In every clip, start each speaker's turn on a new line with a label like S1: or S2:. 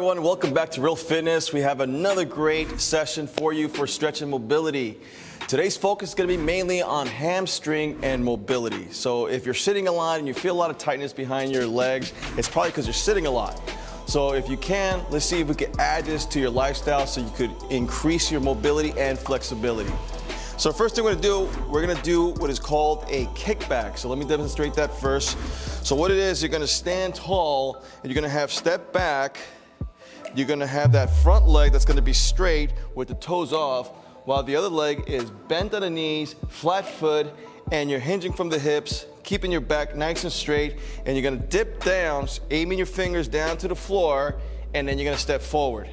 S1: everyone, welcome back to Real Fitness. We have another great session for you for stretch and mobility. Today's focus is going to be mainly on hamstring and mobility. So if you're sitting a lot and you feel a lot of tightness behind your legs, it's probably because you're sitting a lot. So if you can, let's see if we can add this to your lifestyle so you could increase your mobility and flexibility. So first thing we're going to do what is called a kickback. So let me demonstrate that first. So what it is, you're going to stand tall and you're going to have step back. You're going to have that front leg that's going to be straight with the toes off, while the other leg is bent on the knees, flat foot, and you're hinging from the hips, keeping your back nice and straight, and you're going to dip down, aiming your fingers down to the floor, and then you're going to step forward.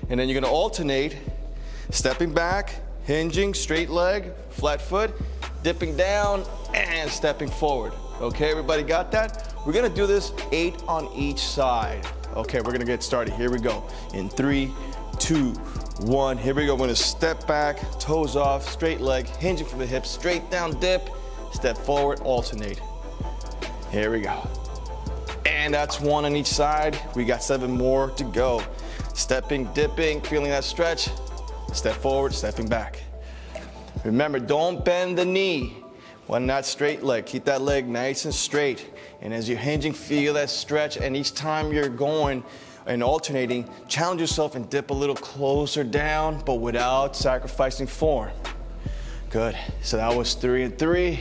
S1: And then you're going to alternate, stepping back, hinging, straight leg, flat foot, dipping down, and stepping forward. Okay, everybody got that? We're gonna do this 8 on each side. Okay, we're gonna get started. Here we go. In 3, 2, 1. Here we go. We're gonna step back, toes off, straight leg, hinging from the hips, straight down, dip, step forward, alternate. Here we go. And that's 1 on each side. We got 7 more to go. Stepping, dipping, feeling that stretch. Step forward, stepping back. Remember, don't bend the knee on that straight leg. Keep that leg nice and straight. And as you're hinging, feel that stretch. And each time you're going and alternating, challenge yourself and dip a little closer down, but without sacrificing form. Good. So that was 3 and 3.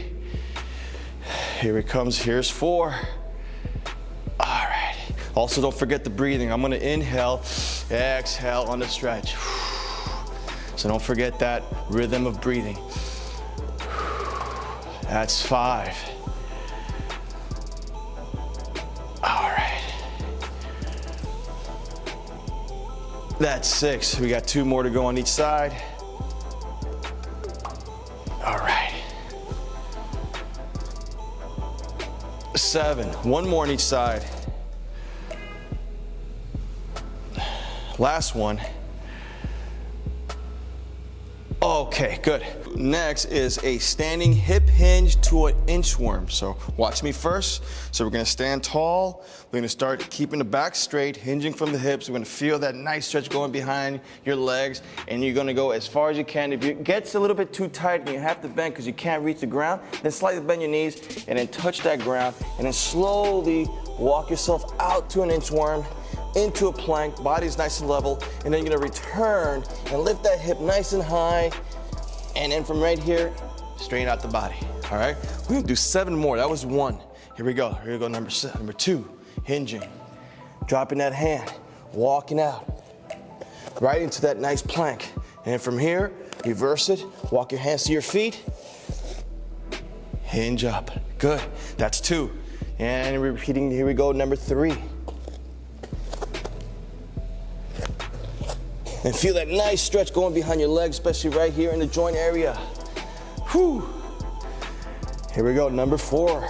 S1: Here it comes. Here's 4. All right. Also, don't forget the breathing. I'm going to inhale, exhale on the stretch. So don't forget that rhythm of breathing. That's 5. All right. That's 6. We got 2 more to go on each side. All right. 7. 1 more on each side. Last one. Okay, good. Next is a standing hip hinge to an inchworm. So watch me first. So we're gonna stand tall. We're gonna start keeping the back straight, hinging from the hips. We're gonna feel that nice stretch going behind your legs, and you're gonna go as far as you can. If it gets a little bit too tight and you have to bend because you can't reach the ground, then slightly bend your knees and then touch that ground, and then slowly walk yourself out to an inchworm, into a plank, body's nice and level, and then you're gonna return and lift that hip nice and high, and then from right here, straighten out the body, all right? We're gonna do 7 more. That was 1. Here we go. Here we go, number 2, hinging. Dropping that hand, walking out, right into that nice plank. And from here, reverse it, walk your hands to your feet, hinge up. Good, that's 2. And repeating, here we go, number 3. And feel that nice stretch going behind your legs, especially right here in the joint area. Whew. Here we go, number 4.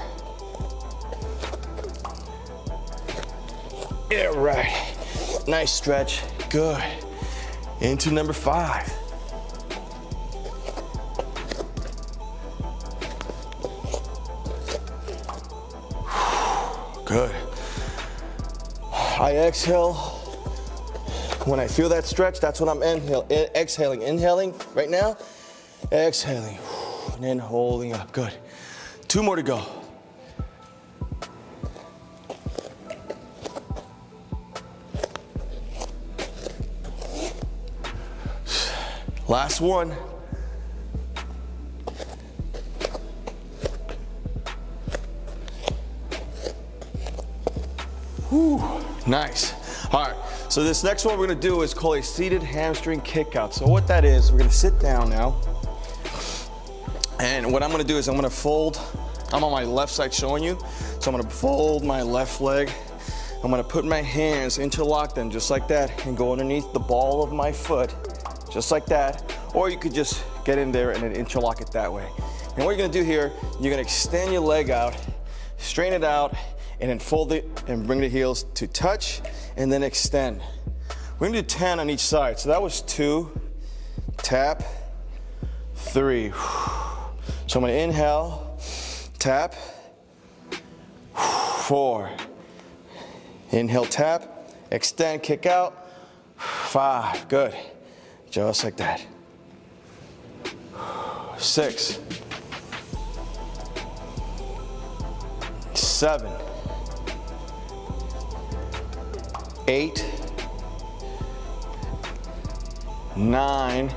S1: Yeah, right. Nice stretch, good. Into number 5. Good. I exhale. When I feel that stretch, that's when I'm exhaling. Inhaling right now, exhaling, and then holding up. Good. 2 more to go. Last one. Whew. Nice. All right. So this next one we're gonna do is called a seated hamstring kick out. So what that is, we're gonna sit down now. And what I'm gonna do is I'm gonna fold, I'm on my left side showing you. So I'm gonna fold my left leg. I'm gonna put my hands, interlock them just like that, and go underneath the ball of my foot, just like that. Or you could just get in there and then interlock it that way. And what you're gonna do here, you're gonna extend your leg out, straighten it out, and then fold it and bring the heels to touch, and then extend. We're gonna do 10 on each side. So that was 2, tap, 3. So I'm gonna inhale, tap, 4. Inhale, tap, extend, kick out, 5, good. Just like that. 6, 7, 8, 9,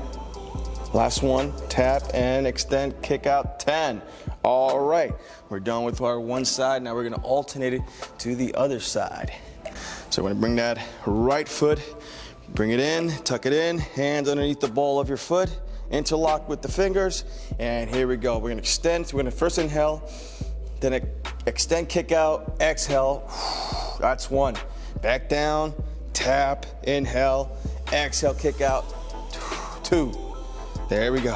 S1: last one, tap and extend, kick out, 10. All right, we're done with our one side. Now we're gonna alternate it to the other side. So we're gonna bring that right foot, bring it in, tuck it in, hands underneath the ball of your foot, interlock with the fingers, and here we go. We're gonna extend, so we're gonna first inhale, then extend, kick out, exhale, that's 1. Back down, tap, inhale, exhale, kick out, 2. There we go.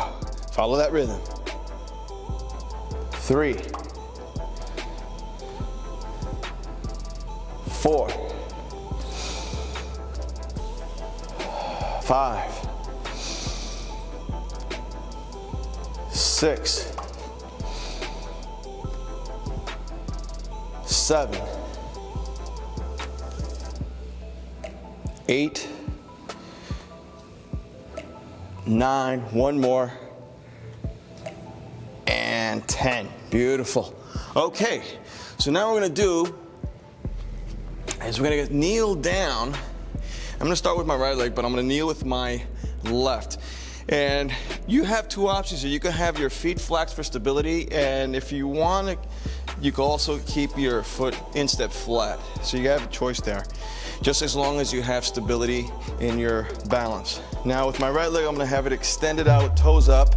S1: Follow that rhythm. 3, 4, 5, 6, 7, 8, 9, one more, and 10. Beautiful. Okay, so now what we're gonna do is we're gonna kneel down. I'm gonna start with my right leg, but I'm gonna kneel with my left. And you have 2 options here. You can have your feet flat for stability, and if you want, you can also keep your foot instep flat. So you have a choice there, just as long as you have stability in your balance. Now with my right leg, I'm gonna have it extended out, toes up.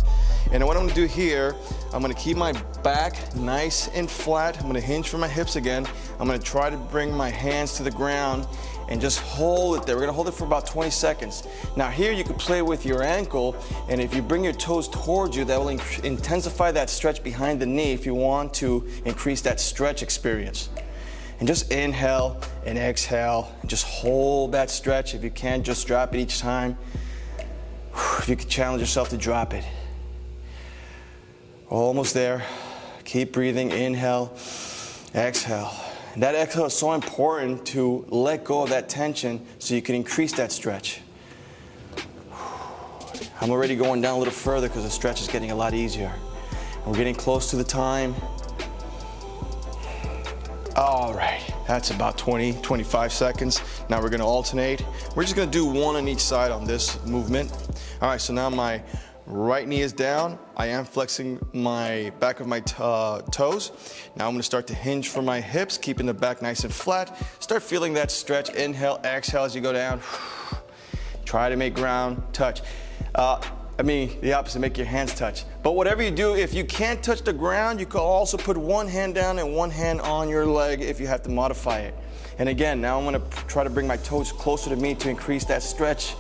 S1: And what I'm gonna do here, I'm gonna keep my back nice and flat. I'm gonna hinge from my hips again. I'm gonna try to bring my hands to the ground and just hold it there. We're gonna hold it for about 20 seconds. Now here you can play with your ankle, and if you bring your toes towards you, that will intensify that stretch behind the knee if you want to increase that stretch experience. And just inhale and exhale, and just hold that stretch. If you can't, just drop it each time. If you could challenge yourself to drop it. Almost there. Keep breathing, inhale, exhale. And that exhale is so important to let go of that tension so you can increase that stretch. I'm already going down a little further because the stretch is getting a lot easier. And we're getting close to the time. All right, that's about 20, 25 seconds. Now we're gonna alternate. We're just gonna do 1 on each side on this movement. All right, so now my right knee is down. I am flexing my back of my toes. Now I'm gonna start to hinge from my hips, keeping the back nice and flat. Start feeling that stretch. Inhale, exhale as you go down. Try to make ground touch. The opposite, make your hands touch. But whatever you do, if you can't touch the ground, you can also put one hand down and one hand on your leg if you have to modify it. And again, now I'm gonna try to bring my toes closer to me to increase that stretch.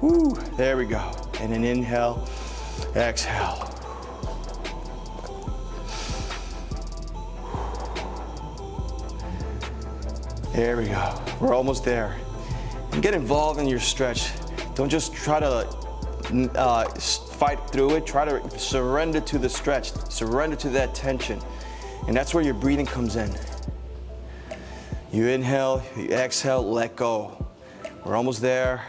S1: Woo, there we go. And then inhale, exhale. There we go. We're almost there. And get involved in your stretch. Don't just try to fight through it. Try to surrender to the stretch. Surrender to that tension. And that's where your breathing comes in. You inhale, you exhale, let go. We're almost there.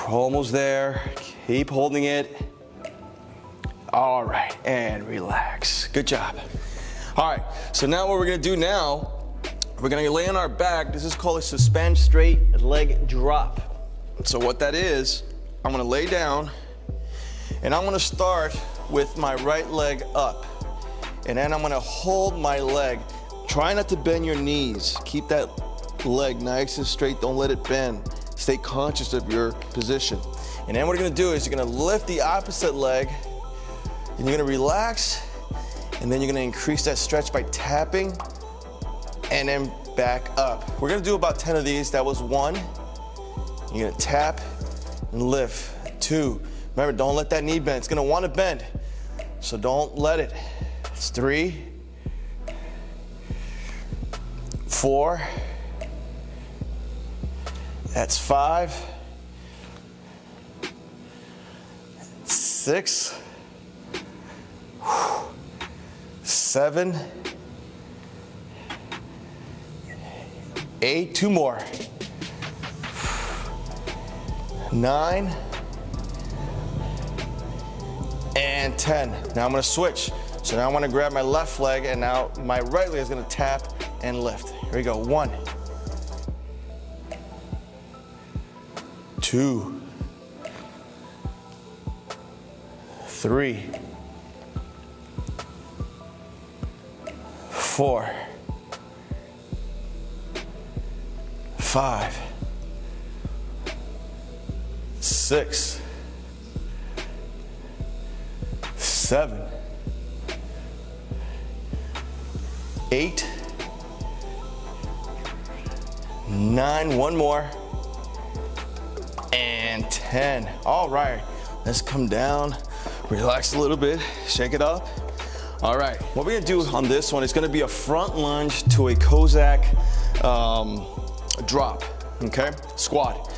S1: Almost there. Keep holding it. All right, and relax. Good job. All right, so now what we're gonna do now, we're gonna lay on our back. This is called a suspend straight leg drop. So what that is, I'm gonna lay down and I'm gonna start with my right leg up. And then I'm gonna hold my leg. Try not to bend your knees. Keep that leg nice and straight, don't let it bend. Stay conscious of your position. And then what you're gonna do is you're gonna lift the opposite leg and you're gonna relax, and then you're gonna increase that stretch by tapping and then back up. We're gonna do about 10 of these. That was 1. You're gonna tap and lift. 2. Remember, don't let that knee bend. It's gonna wanna bend, so don't let it. It's 3, 4, that's 5, 6, 7, 8, 2 more, 9, and 10. Now I'm gonna switch. So now I'm gonna grab my left leg, and now my right leg is gonna tap and lift. Here we go. 1, 2, 3, 4, 5, 6, 7, 8, 9, one more, and 10. All right, let's come down, relax a little bit, shake it up. All right, what we're gonna do on this one is gonna be a front lunge to a Cossack drop, okay? Squat.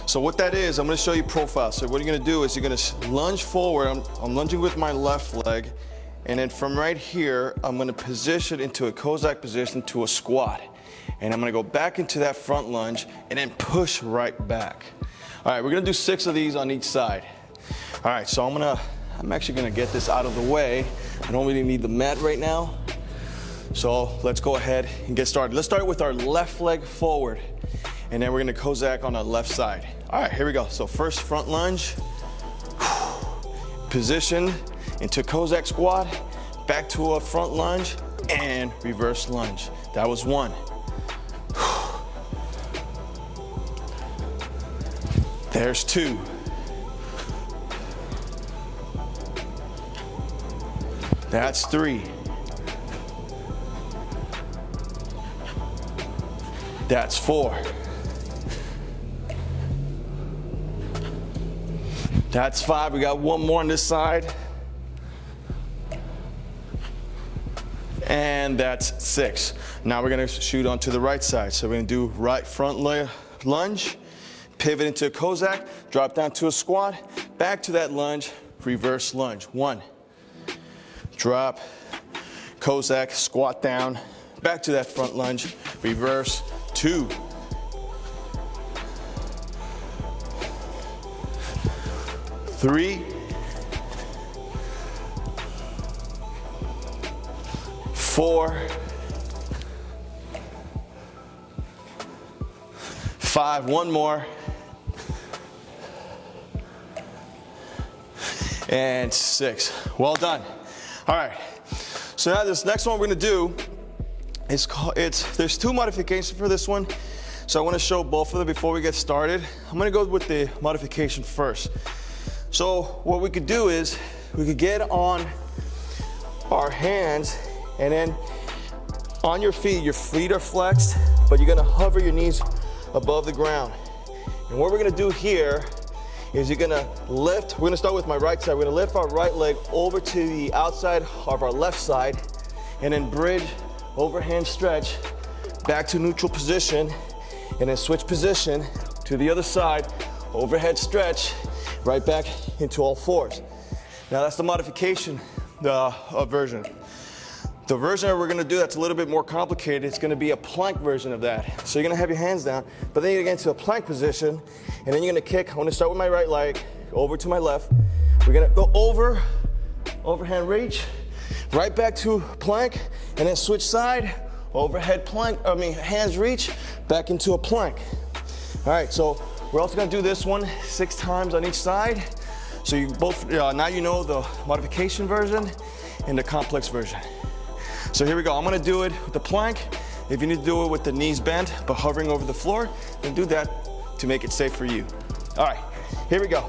S1: So what that is, I'm gonna show you profile. So what you're gonna do is you're gonna lunge forward. I'm lunging with my left leg, and then from right here, I'm gonna position into a Cossack position to a squat. And I'm gonna go back into that front lunge and then push right back. All right, we're gonna do 6 of these on each side. All right, so I'm actually gonna get this out of the way. I don't really need the mat right now. So let's go ahead and get started. Let's start with our left leg forward, and then we're gonna Cossack on the left side. All right, here we go. So first front lunge, position into Cossack squat, back to a front lunge, and reverse lunge. That was 1. There's 2. That's 3. That's 4. That's 5. We got one more on this side. And that's 6. Now we're gonna shoot onto the right side. So we're gonna do right front lunge, pivot into a Cossack, drop down to a squat, back to that lunge, reverse lunge. 1, drop, Cossack, squat down, back to that front lunge, reverse. 2, 3, 4, 5, one more, and 6. Well done. All right, so now this next one we're gonna do is there's 2 modifications for this one. So I wanna show both of them before we get started. I'm gonna go with the modification first. So what we could do is we could get on our hands, and then on your feet are flexed, but you're gonna hover your knees above the ground. And what we're gonna do here is you're gonna lift, we're gonna start with my right side. We're gonna lift our right leg over to the outside of our left side, and then bridge, overhand stretch, back to neutral position, and then switch position to the other side, overhead stretch, right back into all 4s. Now that's the modification version. The version that we're gonna do that's a little bit more complicated, it's gonna be a plank version of that. So you're gonna have your hands down, but then you're gonna get into a plank position, and then you're gonna kick. I'm gonna start with my right leg, over to my left. We're gonna go over, overhand reach, right back to plank, and then switch side, overhead plank, hands reach, back into a plank. All right, so we're also gonna do this one 6 times on each side. So you both, now you know the modification version and the complex version. So here we go. I'm gonna do it with the plank. If you need to do it with the knees bent but hovering over the floor, then do that to make it safe for you. All right, here we go.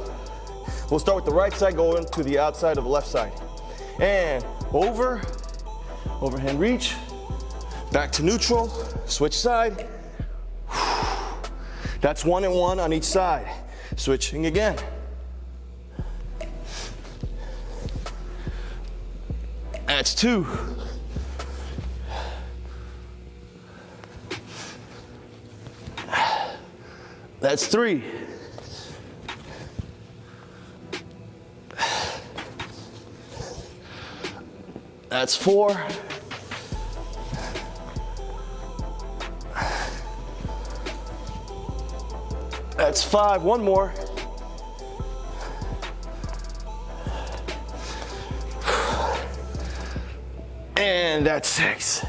S1: We'll start with the right side going to the outside of the left side. And over, overhand reach, back to neutral, switch side. That's 1 and 1 on each side. Switching again. That's 2. That's 3. That's 4. That's 5. One more. And that's 6.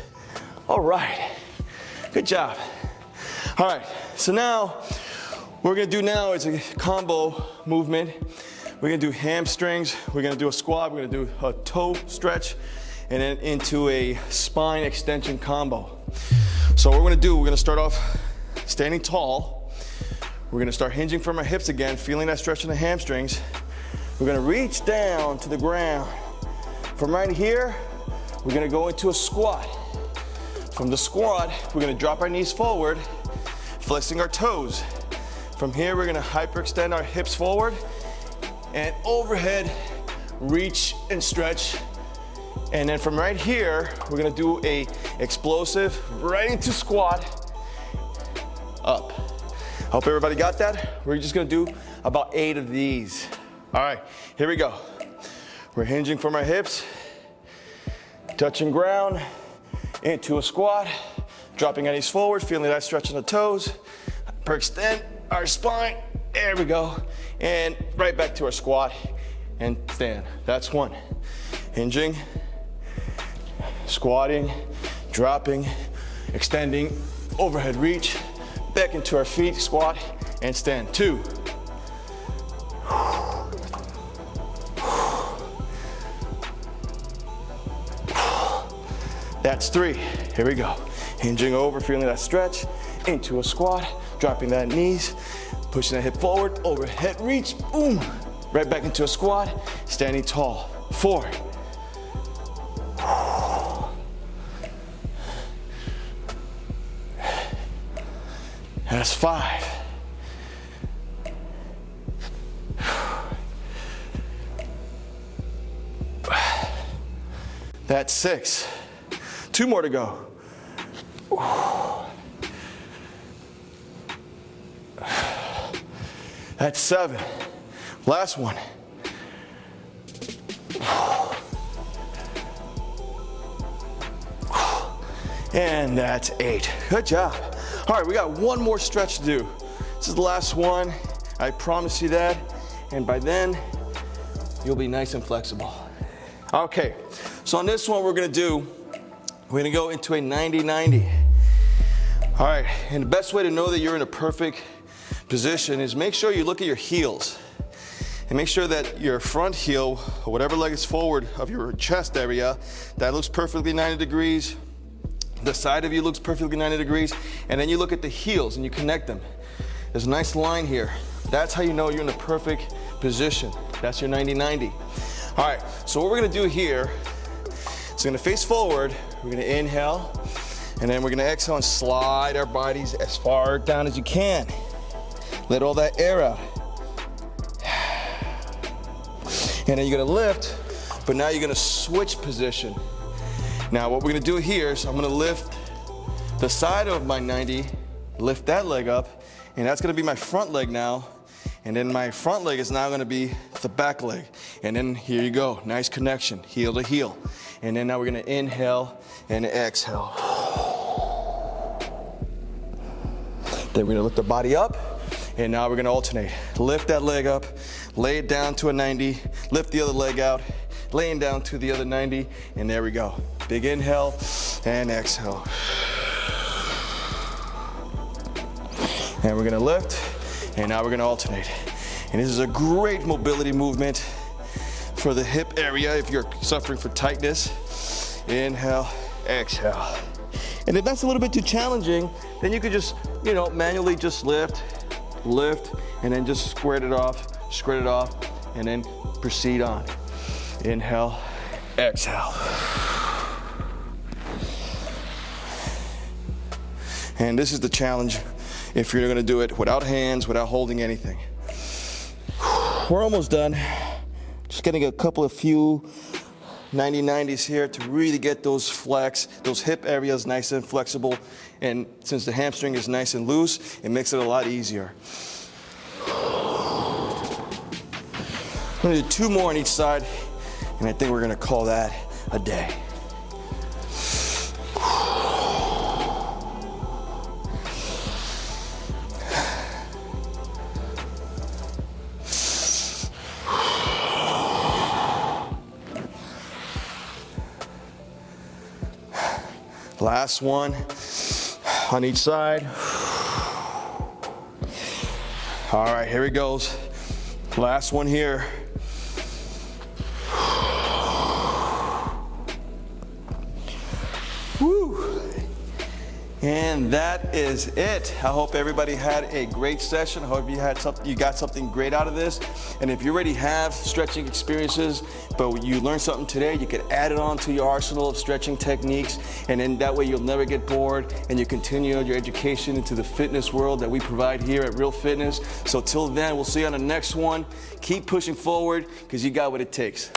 S1: All right, good job. All right, so now what we're gonna do now is a combo movement. We're gonna do hamstrings, we're gonna do a squat, we're gonna do a toe stretch, and then into a spine extension combo. So what we're gonna do, we're gonna start off standing tall. We're gonna start hinging from our hips again, feeling that stretch in the hamstrings. We're gonna reach down to the ground. From right here, we're gonna go into a squat. From the squat, we're gonna drop our knees forward, flexing our toes. From here, we're gonna hyperextend our hips forward and overhead, reach and stretch. And then from right here, we're gonna do a explosive right into squat, up. Hope everybody got that. We're just gonna do about 8 of these. All right, here we go. We're hinging from our hips, touching ground, into a squat, dropping our knees forward, feeling that stretch in the toes, hyperextend our spine, there we go, and right back to our squat and stand. That's 1. Hinging, squatting, dropping, extending, overhead reach, back into our feet, squat, and stand. 2. That's 3. Here we go. Hinging over, feeling that stretch, into a squat, dropping that knees, pushing that hip forward, overhead reach, boom. Right back into a squat, standing tall. 4. That's 5. That's 6. 2 more to go. That's 7. Last one. And that's 8. Good job. All right, we got one more stretch to do. This is the last one. I promise you that. And by then, you'll be nice and flexible. Okay, so on this one, we're gonna go into a 90-90. All right, and the best way to know that you're in a perfect position is make sure you look at your heels. And make sure that your front heel, or whatever leg is forward of your chest area, that looks perfectly 90 degrees. The side of you looks perfectly 90 degrees. And then you look at the heels and you connect them. There's a nice line here. That's how you know you're in the perfect position. That's your 90-90. All right, so what we're gonna do here is gonna face forward. We're gonna inhale, and then we're gonna exhale and slide our bodies as far down as you can. Let all that air out. And then you're gonna lift, but now you're gonna switch position. Now what we're gonna do here is I'm gonna lift the side of my 90, lift that leg up, and that's gonna be my front leg now. And then my front leg is now gonna be the back leg. And then here you go, nice connection, heel to heel. And then now we're gonna inhale and exhale. Then we're gonna lift the body up, and now we're gonna alternate. Lift that leg up, lay it down to a 90, lift the other leg out, laying down to the other 90, and there we go. Big inhale and exhale. And we're gonna lift, and now we're gonna alternate. And this is a great mobility movement for the hip area if you're suffering from tightness. Inhale, exhale. And if that's a little bit too challenging, then you could just, manually just lift, and then just square it off, and then proceed on. Inhale, exhale. And this is the challenge if you're gonna do it without hands, without holding anything. We're almost done. Just getting a couple of few 90-90s here to really get those those hip areas nice and flexible. And since the hamstring is nice and loose, it makes it a lot easier. I'm gonna do 2 more on each side, and I think we're gonna call that a day. Last one on each side. All right, here it goes. Last one here. Woo. And that is it. I hope everybody had a great session. I hope you got something great out of this. And if you already have stretching experiences, but you learned something today, you could add it on to your arsenal of stretching techniques. And then that way you'll never get bored and you continue your education into the fitness world that we provide here at Real Fitness. So till then, we'll see you on the next one. Keep pushing forward because you got what it takes.